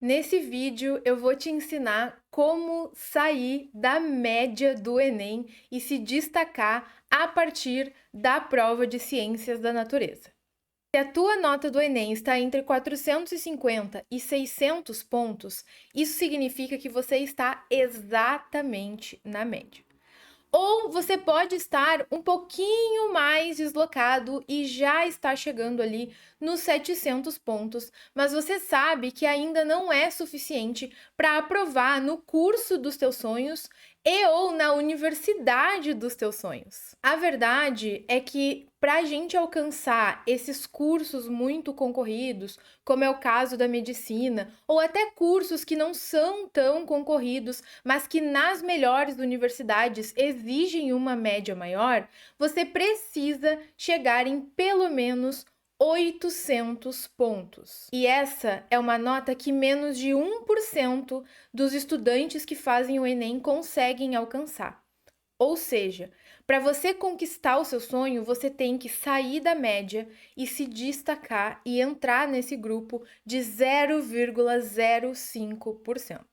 Nesse vídeo eu vou te ensinar como sair da média do Enem e se destacar a partir da prova de Ciências da Natureza. Se a tua nota do Enem está entre 450 e 600 pontos, isso significa que você está exatamente na média. Ou você pode estar um pouquinho mais deslocado e já está chegando ali nos 700 pontos, mas você sabe que ainda não é suficiente para aprovar no curso dos teus sonhos e ou na universidade dos teus sonhos. A verdade é que para a gente alcançar esses cursos muito concorridos, como é o caso da medicina, ou até cursos que não são tão concorridos, mas que nas melhores universidades exigem uma média maior, você precisa chegar em pelo menos 800 pontos. E essa é uma nota que menos de 1% dos estudantes que fazem o Enem conseguem alcançar. Ou seja, para você conquistar o seu sonho, você tem que sair da média e se destacar e entrar nesse grupo de 0,05%.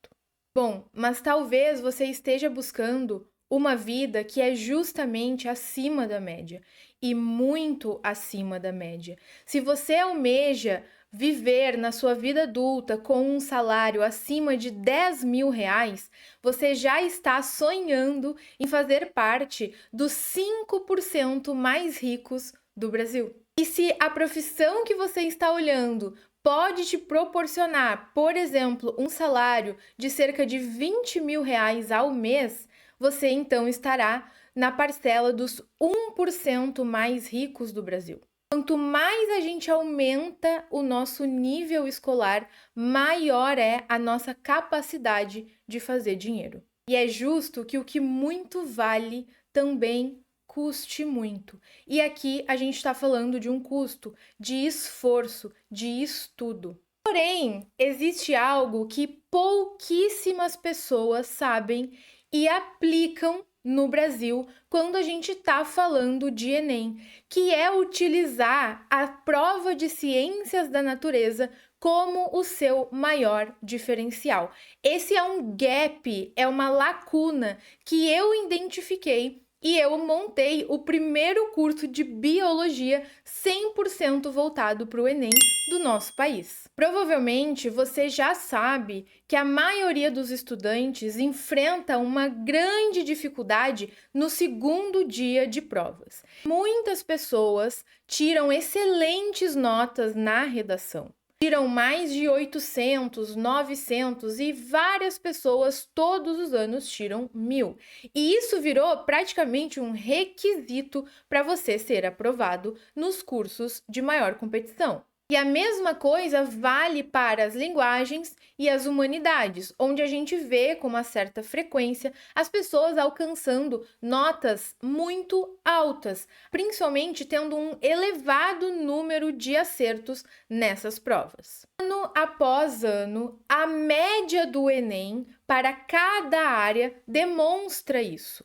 Bom, mas talvez você esteja buscando uma vida que é justamente acima da média e muito acima da média. Se você almeja viver na sua vida adulta com um salário acima de 10 mil reais, você já está sonhando em fazer parte dos 5% mais ricos do Brasil. E se a profissão que você está olhando pode te proporcionar, por exemplo, um salário de cerca de 20 mil reais ao mês, você então estará na parcela dos 1% mais ricos do Brasil. Quanto mais a gente aumenta o nosso nível escolar, maior é a nossa capacidade de fazer dinheiro. E é justo que o que muito vale também custe muito. E aqui a gente está falando de um custo de esforço, de estudo. Porém, existe algo que pouquíssimas pessoas sabem e aplicam no Brasil quando a gente está falando de Enem, que é utilizar a prova de Ciências da Natureza como o seu maior diferencial. Esse é um gap, é uma lacuna que eu identifiquei e eu montei o primeiro curso de biologia 100% voltado para o Enem do nosso país. Provavelmente você já sabe que a maioria dos estudantes enfrenta uma grande dificuldade no segundo dia de provas. Muitas pessoas tiram excelentes notas na redação. Tiram mais de 800, 900 e várias pessoas todos os anos tiram 1000. E isso virou praticamente um requisito para você ser aprovado nos cursos de maior competição. E a mesma coisa vale para as linguagens e as humanidades, onde a gente vê com uma certa frequência as pessoas alcançando notas muito altas, principalmente tendo um elevado número de acertos nessas provas. Ano após ano, a média do Enem para cada área demonstra isso.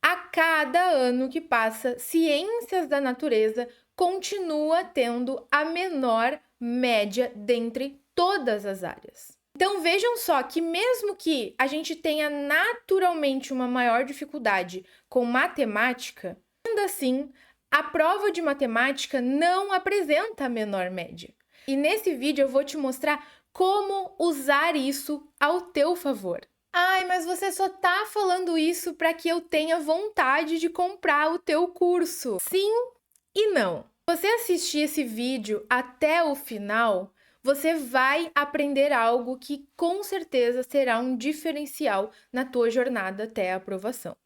A cada ano que passa, Ciências da Natureza continua tendo a menor média dentre todas as áreas. Então vejam só que mesmo que a gente tenha naturalmente uma maior dificuldade com matemática, ainda assim, a prova de matemática não apresenta a menor média. E nesse vídeo eu vou te mostrar como usar isso ao teu favor. Ai, mas você só tá falando isso para que eu tenha vontade de comprar o teu curso. Sim e não. Se você assistir esse vídeo até o final, você vai aprender algo que com certeza será um diferencial na tua jornada até a aprovação.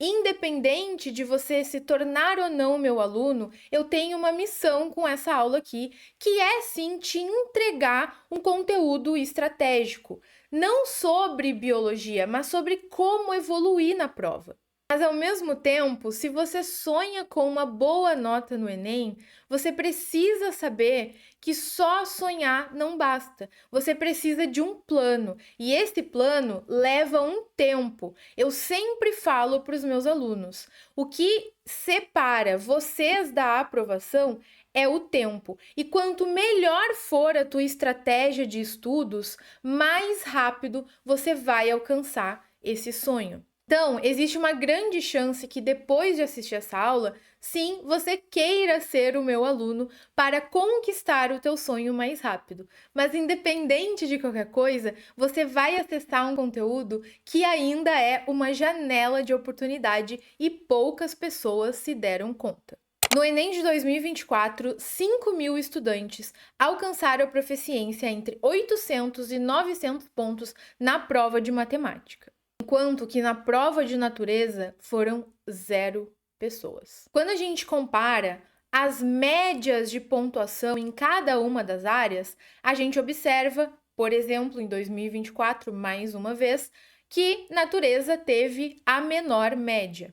Independente de você se tornar ou não meu aluno, eu tenho uma missão com essa aula aqui, que é sim te entregar um conteúdo estratégico, não sobre biologia, mas sobre como evoluir na prova. Mas ao mesmo tempo, se você sonha com uma boa nota no Enem, você precisa saber que só sonhar não basta. Você precisa de um plano, e esse plano leva um tempo. Eu sempre falo para os meus alunos, o que separa vocês da aprovação é o tempo. E quanto melhor for a tua estratégia de estudos, mais rápido você vai alcançar esse sonho. Então, existe uma grande chance que depois de assistir essa aula, sim, você queira ser o meu aluno para conquistar o teu sonho mais rápido. Mas independente de qualquer coisa, você vai acessar um conteúdo que ainda é uma janela de oportunidade e poucas pessoas se deram conta. No Enem de 2024, 5.000 estudantes alcançaram a proficiência entre 800 e 900 pontos na prova de matemática, enquanto que na prova de natureza foram 0 pessoas. Quando a gente compara as médias de pontuação em cada uma das áreas, a gente observa, por exemplo, em 2024, mais uma vez, que natureza teve a menor média.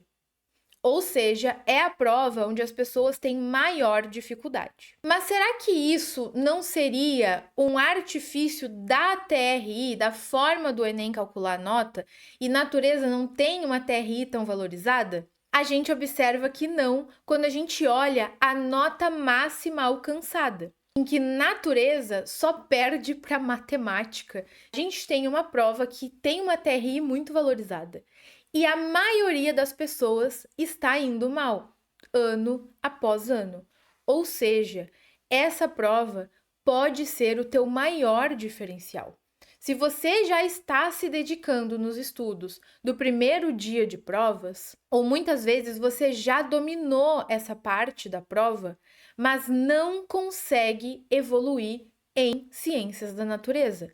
Ou seja, é a prova onde as pessoas têm maior dificuldade. Mas será que isso não seria um artifício da TRI, da forma do Enem calcular a nota, e natureza não tem uma TRI tão valorizada? A gente observa que não, quando a gente olha a nota máxima alcançada, em que natureza só perde para matemática. A gente tem uma prova que tem uma TRI muito valorizada. E a maioria das pessoas está indo mal, ano após ano. Ou seja, essa prova pode ser o teu maior diferencial. Se você já está se dedicando nos estudos do primeiro dia de provas, ou muitas vezes você já dominou essa parte da prova, mas não consegue evoluir em ciências da natureza.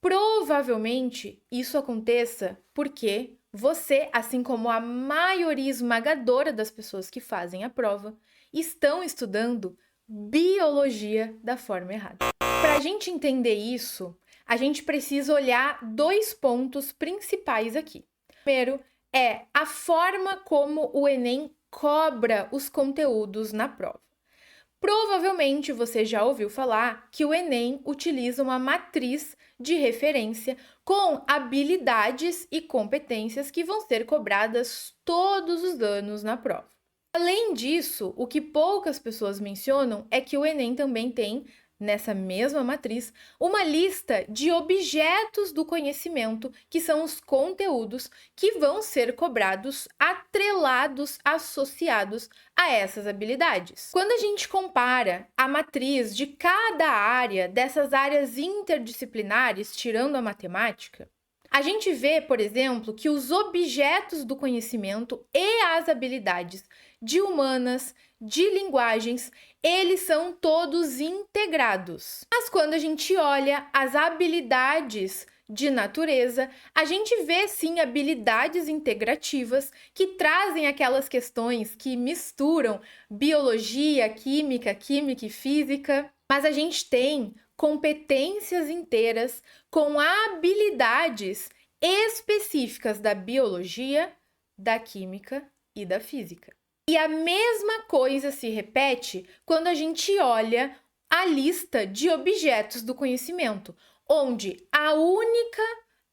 Provavelmente isso aconteça porque você, assim como a maioria esmagadora das pessoas que fazem a prova, estão estudando biologia da forma errada. Para a gente entender isso, a gente precisa olhar 2 pontos principais aqui. Primeiro é a forma como o Enem cobra os conteúdos na prova. Provavelmente você já ouviu falar que o Enem utiliza uma matriz de referência com habilidades e competências que vão ser cobradas todos os anos na prova. Além disso, o que poucas pessoas mencionam é que o Enem também tem, nessa mesma matriz, uma lista de objetos do conhecimento, que são os conteúdos que vão ser cobrados, atrelados, associados a essas habilidades. Quando a gente compara a matriz de cada área, dessas áreas interdisciplinares, tirando a matemática, a gente vê, por exemplo, que os objetos do conhecimento e as habilidades de humanas, de linguagens, eles são todos integrados. Mas quando a gente olha as habilidades de natureza, a gente vê sim habilidades integrativas que trazem aquelas questões que misturam biologia, química e física, mas a gente tem competências inteiras com habilidades específicas da biologia, da química e da física. E a mesma coisa se repete quando a gente olha a lista de objetos do conhecimento, onde a única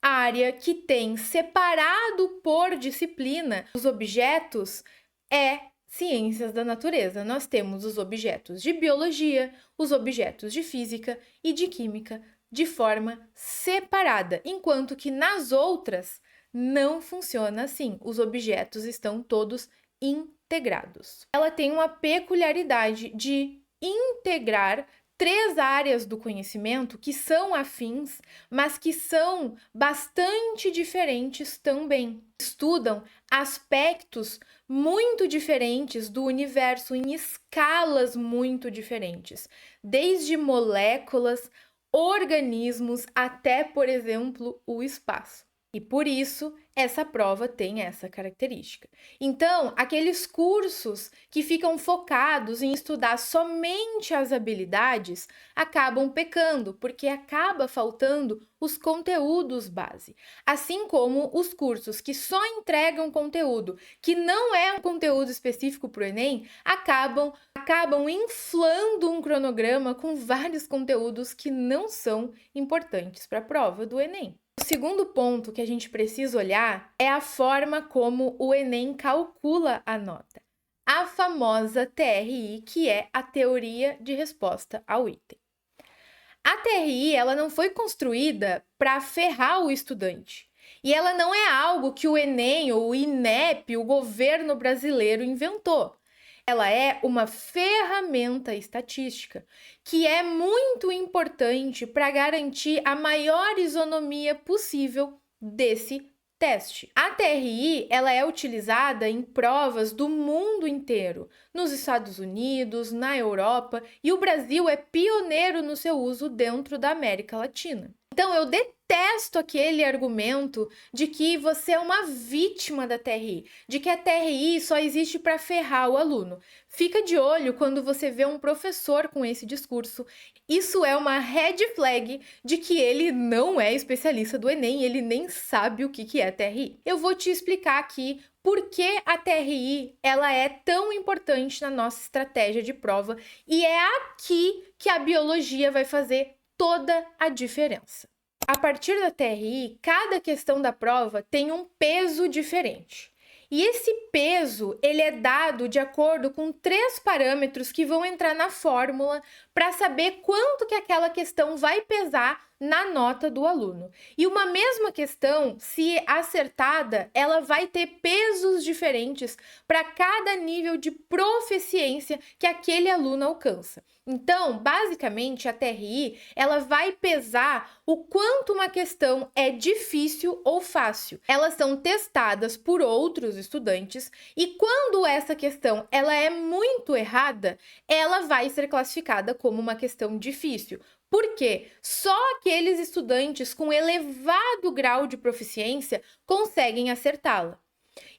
área que tem separado por disciplina os objetos é ciências da natureza. Nós temos os objetos de biologia, os objetos de física e de química de forma separada, enquanto que nas outras não funciona assim. Os objetos estão todos integrados. Ela tem uma peculiaridade de integrar 3 áreas do conhecimento que são afins, mas que são bastante diferentes também. Estudam aspectos muito diferentes do universo em escalas muito diferentes, desde moléculas, organismos até, por exemplo, o espaço. E por isso, essa prova tem essa característica. Então, aqueles cursos que ficam focados em estudar somente as habilidades acabam pecando, porque acaba faltando os conteúdos base. Assim como os cursos que só entregam conteúdo que não é um conteúdo específico para o Enem, acabam inflando um cronograma com vários conteúdos que não são importantes para a prova do Enem. O segundo ponto que a gente precisa olhar é a forma como o Enem calcula a nota. a famosa TRI, que é a teoria de resposta ao item. A TRI, ela não foi construída para ferrar o estudante. E ela não é algo que o Enem ou o INEP, o governo brasileiro, inventou. Ela é uma ferramenta estatística que é muito importante para garantir a maior isonomia possível desse teste. A TRI, ela é utilizada em provas do mundo inteiro, nos Estados Unidos, na Europa, e o Brasil é pioneiro no seu uso dentro da América Latina. Então, eu detesto aquele argumento de que você é uma vítima da TRI, de que a TRI só existe para ferrar o aluno. Fica de olho quando você vê um professor com esse discurso. Isso é uma red flag de que ele não é especialista do Enem, ele nem sabe o que é TRI. Eu vou te explicar aqui por que a TRI ela é tão importante na nossa estratégia de prova e é aqui que a biologia vai fazer toda a diferença. A partir da TRI, cada questão da prova tem um peso diferente. E esse peso, ele é dado de acordo com 3 parâmetros que vão entrar na fórmula para saber quanto que aquela questão vai pesar na nota do aluno. E uma mesma questão, se acertada, ela vai ter pesos diferentes para cada nível de proficiência que aquele aluno alcança. Então, basicamente, a TRI, ela vai pesar o quanto uma questão é difícil ou fácil. Elas são testadas por outros estudantes e quando essa questão ela é muito errada, ela vai ser classificada como uma questão difícil. Porque só aqueles estudantes com elevado grau de proficiência conseguem acertá-la.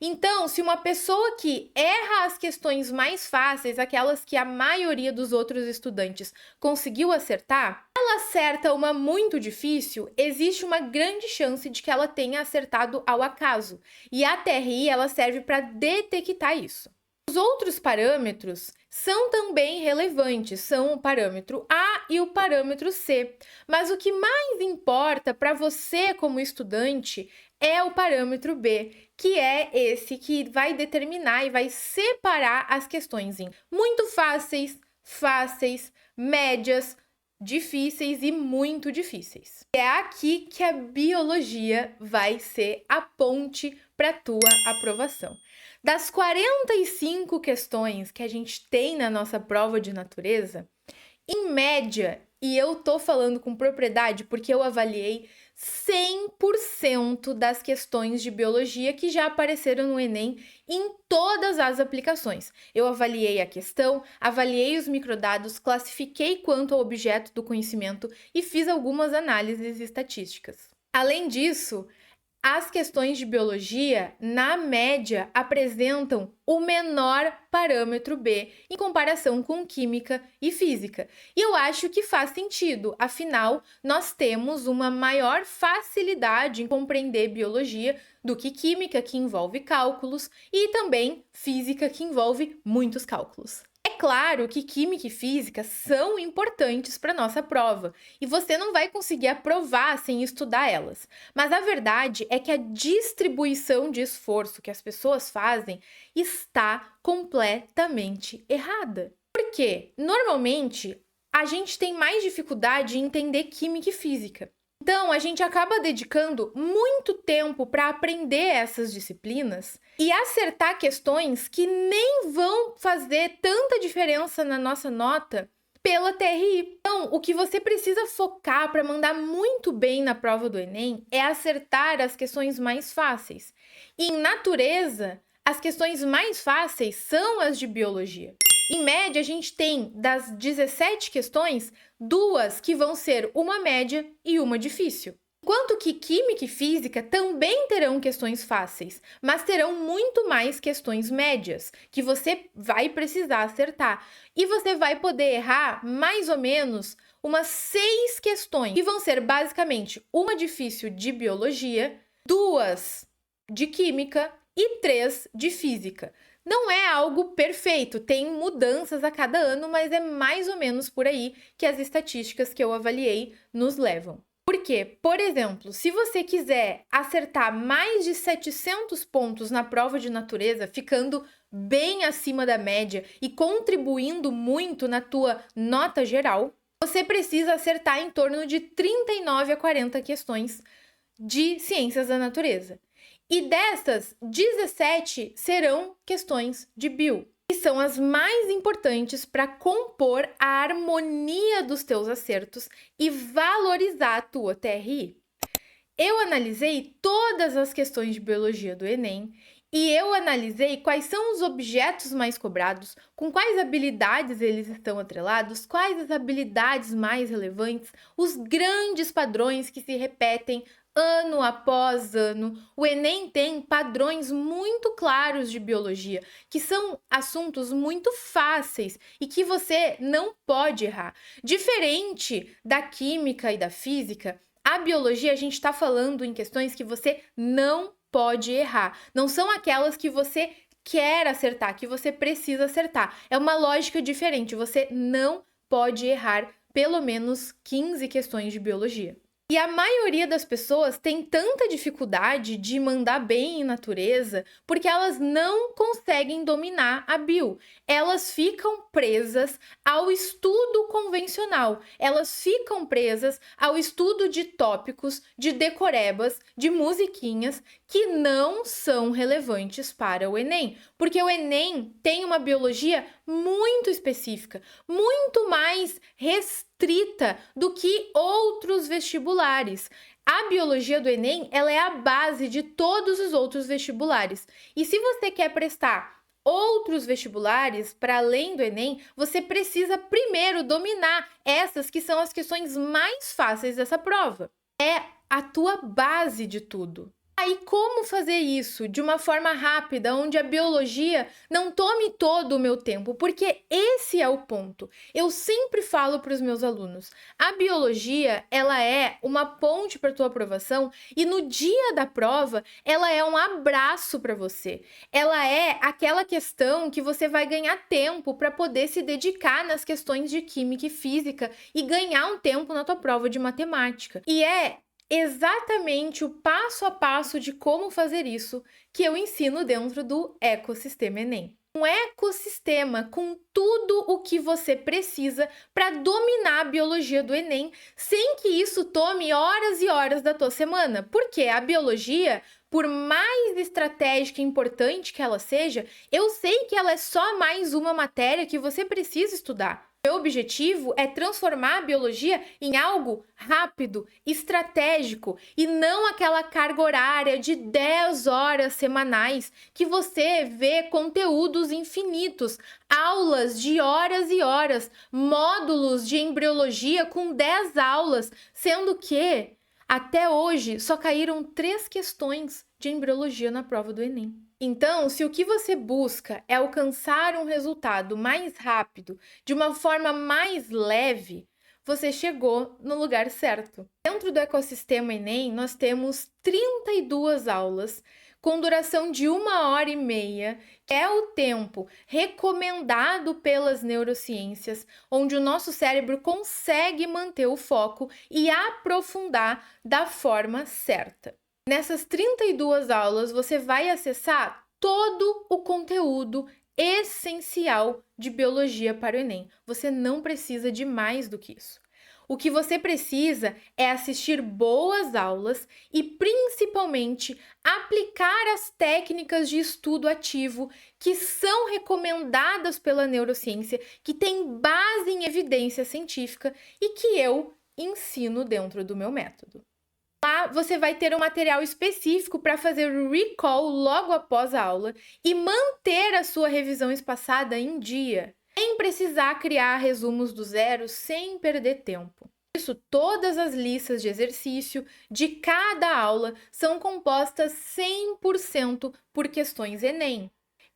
Então, se uma pessoa que erra as questões mais fáceis, aquelas que a maioria dos outros estudantes conseguiu acertar, ela acerta uma muito difícil, existe uma grande chance de que ela tenha acertado ao acaso. E a TRI, ela serve para detectar isso. Os outros parâmetros são também relevantes, são o parâmetro A e o parâmetro C. Mas o que mais importa para você como estudante é o parâmetro B, que é esse que vai determinar e vai separar as questões em muito fáceis, fáceis, médias, difíceis e muito difíceis. É aqui que a biologia vai ser a ponte para a tua aprovação. Das 45 questões que a gente tem na nossa prova de natureza, em média, e eu tô falando com propriedade porque eu avaliei 100% das questões de biologia que já apareceram no Enem em todas as aplicações. Eu avaliei a questão, avaliei os microdados, classifiquei quanto ao objeto do conhecimento e fiz algumas análises estatísticas. Além disso, as questões de biologia, na média, apresentam o menor parâmetro B em comparação com química e física. E eu acho que faz sentido, afinal, nós temos uma maior facilidade em compreender biologia do que química, que envolve cálculos, e também física, que envolve muitos cálculos. É claro que química e física são importantes para nossa prova e você não vai conseguir aprovar sem estudar elas. Mas a verdade é que a distribuição de esforço que as pessoas fazem está completamente errada. Por quê? Normalmente, a gente tem mais dificuldade em entender química e física. Então, a gente acaba dedicando muito tempo para aprender essas disciplinas e acertar questões que nem vão fazer tanta diferença na nossa nota pela TRI. Então, o que você precisa focar para mandar muito bem na prova do Enem é acertar as questões mais fáceis. E em natureza, as questões mais fáceis são as de biologia. Em média, a gente tem, das 17 questões, 2 que vão ser uma média e uma difícil. Enquanto que química e física também terão questões fáceis, mas terão muito mais questões médias, que você vai precisar acertar. E você vai poder errar mais ou menos umas 6 questões, que vão ser basicamente uma difícil de biologia, 2 de química e 3 de física. Não é algo perfeito, tem mudanças a cada ano, mas é mais ou menos por aí que as estatísticas que eu avaliei nos levam. Por quê? Por exemplo, se você quiser acertar mais de 700 pontos na prova de natureza, ficando bem acima da média e contribuindo muito na tua nota geral, você precisa acertar em torno de 39 a 40 questões de ciências da natureza. E dessas, 17 serão questões de bio, que são as mais importantes para compor a harmonia dos teus acertos e valorizar a tua TRI. Eu analisei todas as questões de biologia do Enem e eu analisei quais são os objetos mais cobrados, com quais habilidades eles estão atrelados, quais as habilidades mais relevantes, os grandes padrões que se repetem ano após ano. O Enem tem padrões muito claros de biologia, que são assuntos muito fáceis e que você não pode errar. Diferente da química e da física, a biologia, a gente está falando em questões que você não pode errar. Não são aquelas que você quer acertar, que você precisa acertar. É uma lógica diferente. Você não pode errar pelo menos 15 questões de biologia. E a maioria das pessoas tem tanta dificuldade de mandar bem em natureza porque elas não conseguem dominar a bio. Elas ficam presas ao estudo convencional. Elas ficam presas ao estudo de tópicos, de decorebas, de musiquinhas que não são relevantes para o Enem. Porque o Enem tem uma biologia muito específica, muito mais restrita do que outros vestibulares. A biologia do Enem, ela é a base de todos os outros vestibulares. E se você quer prestar outros vestibulares para além do Enem, você precisa primeiro dominar essas que são as questões mais fáceis dessa prova. É a tua base de tudo. Aí, como fazer isso de uma forma rápida, onde a biologia não tome todo o meu tempo? Porque esse é o ponto. Eu sempre falo para os meus alunos, a biologia, ela é uma ponte para a tua aprovação e no dia da prova, ela é um abraço para você. Ela é aquela questão que você vai ganhar tempo para poder se dedicar nas questões de química e física e ganhar um tempo na tua prova de matemática. E é exatamente o passo a passo de como fazer isso que eu ensino dentro do Ecossistema Enem. Um ecossistema com tudo o que você precisa para dominar a biologia do Enem, sem que isso tome horas e horas da tua semana. Porque a biologia, por mais estratégica e importante que ela seja, eu sei que ela é só mais uma matéria que você precisa estudar. Meu objetivo é transformar a biologia em algo rápido, estratégico e não aquela carga horária de 10 horas semanais que você vê conteúdos infinitos, aulas de horas e horas, módulos de embriologia com 10 aulas, sendo que até hoje só caíram 3 questões de embriologia na prova do Enem. Então, se o que você busca é alcançar um resultado mais rápido, de uma forma mais leve, você chegou no lugar certo. Dentro do Ecossistema Enem, nós temos 32 aulas com duração de 1h30, que é o tempo recomendado pelas neurociências, onde o nosso cérebro consegue manter o foco e aprofundar da forma certa. Nessas 32 aulas, você vai acessar todo o conteúdo essencial de biologia para o Enem. Você não precisa de mais do que isso. O que você precisa é assistir boas aulas e, principalmente, aplicar as técnicas de estudo ativo que são recomendadas pela neurociência, que tem base em evidência científica e que eu ensino dentro do meu método. Lá você vai ter um material específico para fazer o recall logo após a aula e manter a sua revisão espaçada em dia, sem precisar criar resumos do zero, sem perder tempo. Isso, todas as listas de exercício de cada aula são compostas 100% por questões Enem.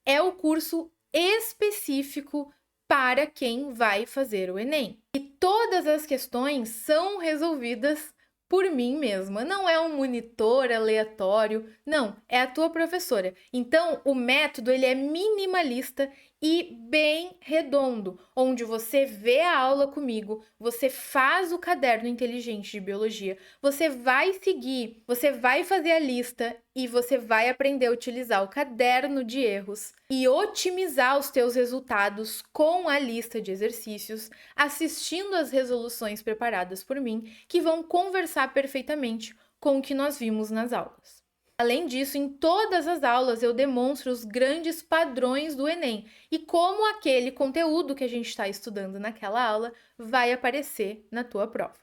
É o curso específico para quem vai fazer o Enem. E todas as questões são resolvidas por mim mesma, não é um monitor aleatório, não, é a tua professora. Então, o método ele é minimalista e bem redondo, onde você vê a aula comigo, você faz o caderno inteligente de biologia, você vai seguir, você vai fazer a lista e você vai aprender a utilizar o caderno de erros e otimizar os teus resultados com a lista de exercícios, assistindo às resoluções preparadas por mim, que vão conversar perfeitamente com o que nós vimos nas aulas. Além disso, em todas as aulas eu demonstro os grandes padrões do Enem e como aquele conteúdo que a gente está estudando naquela aula vai aparecer na tua prova.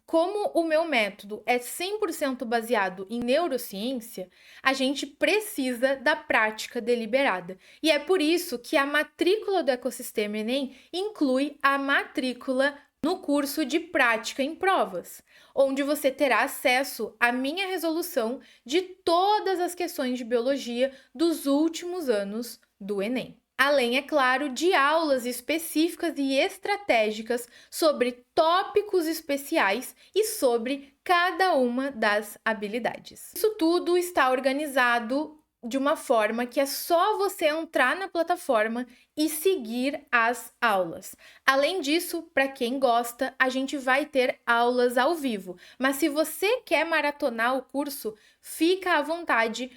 Como o meu método é 100% baseado em neurociência, a gente precisa da prática deliberada. E é por isso que a matrícula do Ecossistema Enem inclui a matrícula no curso de prática em provas, onde você terá acesso à minha resolução de todas as questões de biologia dos últimos anos do Enem. Além, é claro, de aulas específicas e estratégicas sobre tópicos especiais e sobre cada uma das habilidades. Isso tudo está organizado de uma forma que é só você entrar na plataforma e seguir as aulas. Além disso, para quem gosta, a gente vai ter aulas ao vivo. Mas se você quer maratonar o curso, fica à vontade.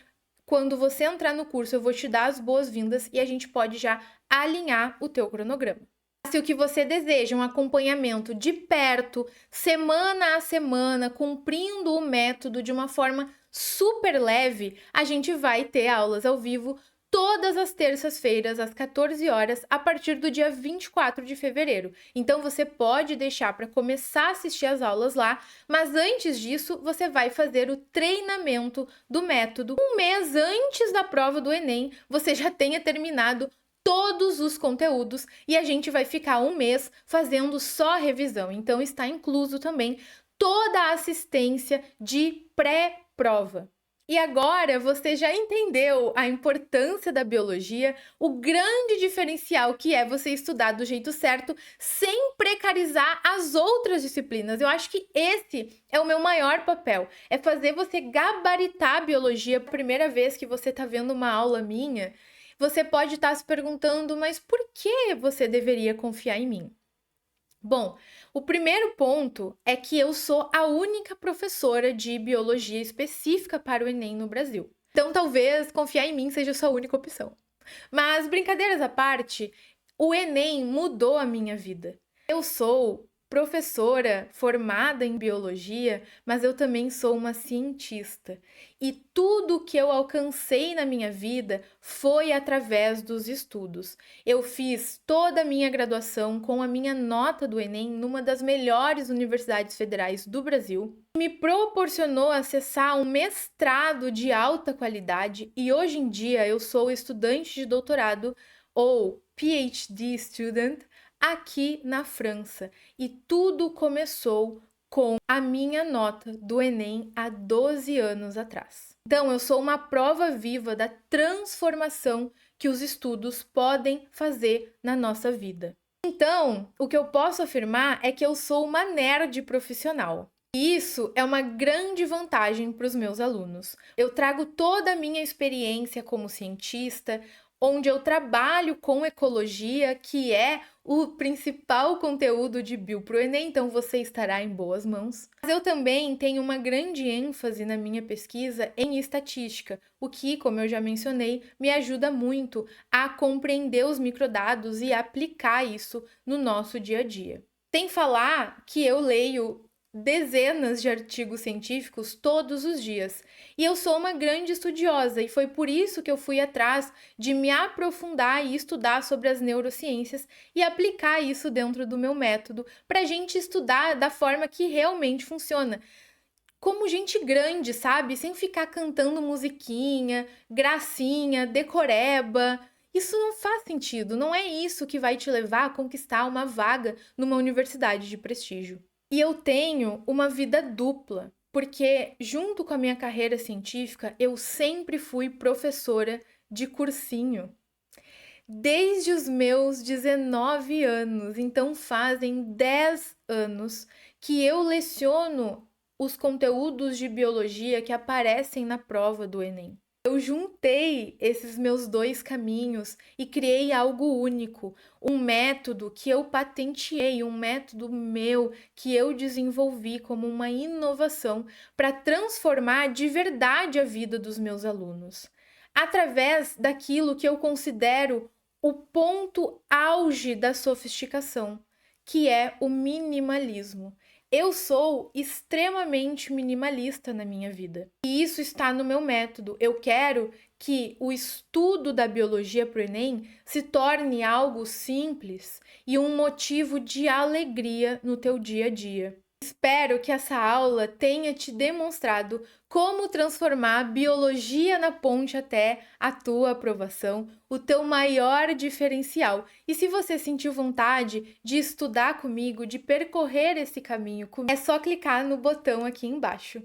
Quando você entrar no curso, eu vou te dar as boas-vindas e a gente pode já alinhar o teu cronograma. Se o que você deseja é um acompanhamento de perto, semana a semana, cumprindo o método de uma forma super leve, a gente vai ter aulas ao vivo todas as terças-feiras, às 14 horas, a partir do dia 24 de fevereiro. Então, você pode deixar para começar a assistir as aulas lá, mas antes disso, você vai fazer o treinamento do método. Um mês antes da prova do Enem, você já tenha terminado todos os conteúdos e a gente vai ficar um mês fazendo só revisão. Então, está incluso também toda a assistência de pré-prova. E agora você já entendeu a importância da biologia, o grande diferencial que é você estudar do jeito certo, sem precarizar as outras disciplinas. Eu acho que esse é o meu maior papel, é fazer você gabaritar a biologia. A primeira vez que você está vendo uma aula minha, você pode estar se perguntando, mas por que você deveria confiar em mim? Bom, o primeiro ponto é que eu sou a única professora de biologia específica para o Enem no Brasil. Então, talvez confiar em mim seja a sua única opção. Mas, brincadeiras à parte, o Enem mudou a minha vida. Eu sou professora formada em biologia, mas eu também sou uma cientista. E tudo que eu alcancei na minha vida foi através dos estudos. Eu fiz toda a minha graduação com a minha nota do Enem numa das melhores universidades federais do Brasil. Me proporcionou acessar um mestrado de alta qualidade e hoje em dia eu sou estudante de doutorado ou PhD student aqui na França. E tudo começou com a minha nota do Enem há 12 anos atrás. Então, eu sou uma prova viva da transformação que os estudos podem fazer na nossa vida. Então, o que eu posso afirmar é que eu sou uma nerd profissional. E isso é uma grande vantagem para os meus alunos. Eu trago toda a minha experiência como cientista, onde eu trabalho com ecologia, que é o principal conteúdo de Bio para o Enem, então você estará em boas mãos. Mas eu também tenho uma grande ênfase na minha pesquisa em estatística, o que, como eu já mencionei, me ajuda muito a compreender os microdados e aplicar isso no nosso dia a dia. Sem falar que eu leio dezenas de artigos científicos todos os dias. E eu sou uma grande estudiosa e foi por isso que eu fui atrás de me aprofundar e estudar sobre as neurociências e aplicar isso dentro do meu método para a gente estudar da forma que realmente funciona. Como gente grande, sabe? Sem ficar cantando musiquinha, gracinha, decoreba. Isso não faz sentido, não é isso que vai te levar a conquistar uma vaga numa universidade de prestígio. E eu tenho uma vida dupla, porque junto com a minha carreira científica, eu sempre fui professora de cursinho. Desde os meus 19 anos, então fazem 10 anos que eu leciono os conteúdos de biologia que aparecem na prova do Enem. Eu juntei esses meus dois caminhos e criei algo único, um método que eu patenteei, um método meu que eu desenvolvi como uma inovação para transformar de verdade a vida dos meus alunos, através daquilo que eu considero o ponto auge da sofisticação, que é o minimalismo. Eu sou extremamente minimalista na minha vida. E isso está no meu método. Eu quero que o estudo da biologia para o Enem se torne algo simples e um motivo de alegria no teu dia a dia. Espero que essa aula tenha te demonstrado como transformar a biologia na ponte até a tua aprovação, o teu maior diferencial. E se você sentiu vontade de estudar comigo, de percorrer esse caminho comigo, é só clicar no botão aqui embaixo.